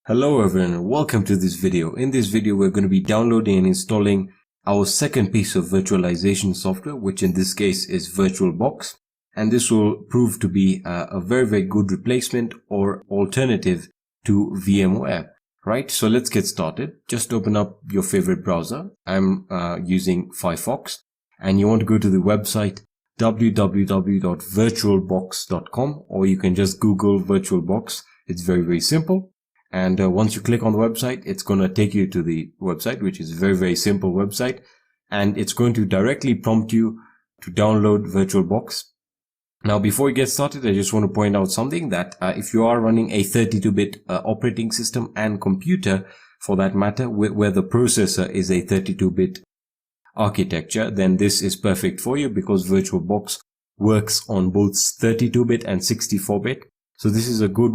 Hello everyone and welcome to this video. In this video we're going to be downloading and installing our second piece of virtualization software, which in this case is VirtualBox, and this will prove to be a very good replacement or alternative to VMware. Right, so let's get started. Just open up your favorite browser. I'm using Firefox, and you want to go to the website www.virtualbox.com, or you can just Google VirtualBox. It's very simple. And once you click on the website, it's going to take you to the website, which is a very simple website. And it's going to directly prompt you to download VirtualBox. Now, before we get started, I just want to point out something that if you are running a 32-bit operating system and computer, for that matter, where the processor is a 32-bit architecture, then this is perfect for you because VirtualBox works on both 32-bit and 64-bit. So this is a good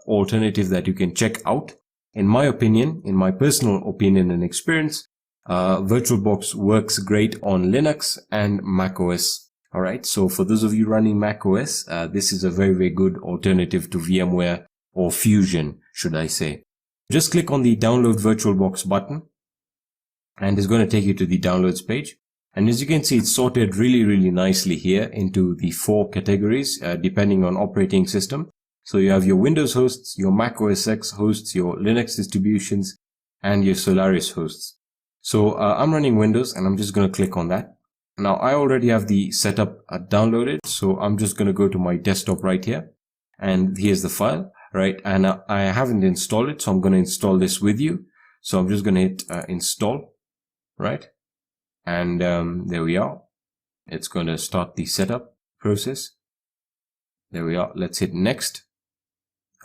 alternative that you can check out. In my opinion, in my personal opinion and experience, VirtualBox works great on Linux and macOS. All right. So for those of you running macOS, this is a very good alternative to VMware or Fusion, should I say. Just click on the download VirtualBox button and it's going to take you to the downloads page. And as you can see, it's sorted really nicely here into the 4 categories, depending on operating system. So you have your Windows hosts, your Mac OS X hosts, your Linux distributions, and your Solaris hosts. So I'm running Windows and I'm just going to click on that. Now I already have the setup downloaded. So I'm just going to go to my desktop right here. And here's the file, right? And I haven't installed it. So I'm going to install this with you. So I'm just going to hit install, right? And there we are. It's going to start the setup process. There we are. Let's hit next.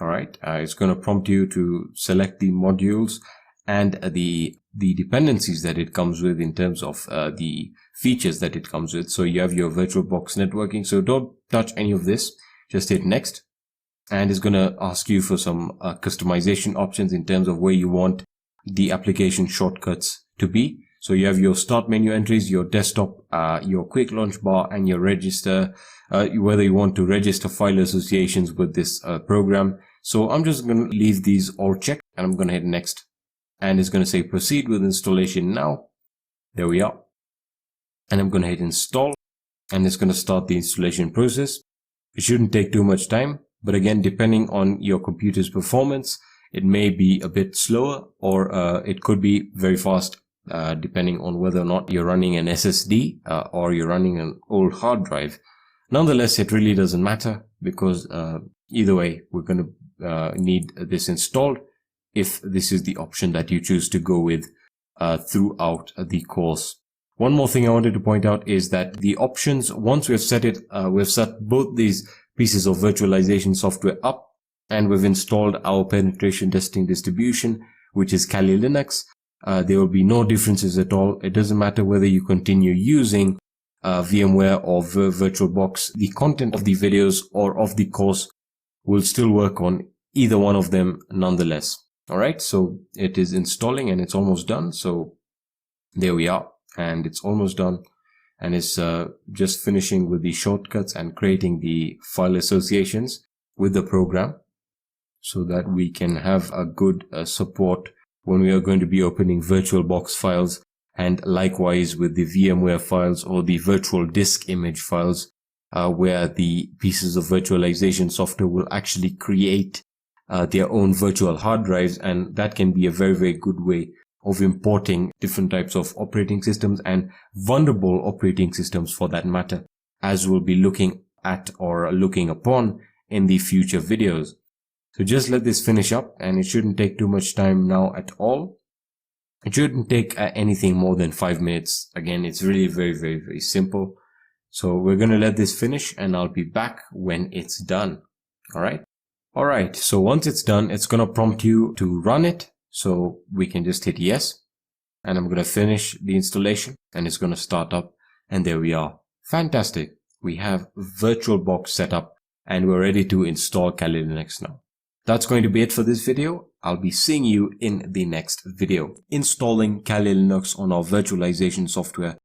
All right. It's going to prompt you to select the modules and the dependencies that it comes with in terms of the features that it comes with. So you have your VirtualBox networking. So don't touch any of this. Just hit next. And it's going to ask you for some customization options in terms of where you want the application shortcuts to be. So you have your start menu entries, your desktop, your quick launch bar, and your register, whether you want to register file associations with this program. So I'm just going to leave these all checked and I'm going to hit next. And it's going to say proceed with installation now. There we are. And I'm going to hit install and it's going to start the installation process. It shouldn't take too much time, but again, depending on your computer's performance, it may be a bit slower or it could be very fast. Depending on whether or not you're running an SSD or you're running an old hard drive. Nonetheless, it really doesn't matter because either way, we're going to need this installed if this is the option that you choose to go with throughout the course. One more thing I wanted to point out is that the options, once we've set it, we've set both these pieces of virtualization software up and we've installed our penetration testing distribution, which is Kali Linux. There will be no differences at all. It doesn't matter whether you continue using VMware or VirtualBox. The content of the videos or of the course will still work on either one of them nonetheless. All right. So it is installing and it's almost done. So there we are. And it's almost done. And it's just finishing with the shortcuts and creating the file associations with the program so that we can have a good support when we are going to be opening VirtualBox files, and likewise with the VMware files or the virtual disk image files, where the pieces of virtualization software will actually create their own virtual hard drives, and that can be a very good way of importing different types of operating systems and vulnerable operating systems for that matter, as we'll be looking at or looking upon in the future videos. So just let this finish up and it shouldn't take too much time now at all. It shouldn't take anything more than 5 minutes. Again, it's really very simple. So we're going to let this finish and I'll be back when it's done. All right. All right. So once it's done, it's going to prompt you to run it. So we can just hit yes. And I'm going to finish the installation and it's going to start up. And there we are. Fantastic. We have VirtualBox set up and we're ready to install Kali Linux now. That's going to be it for this video. I'll be seeing you in the next video. Installing Kali Linux on our virtualization software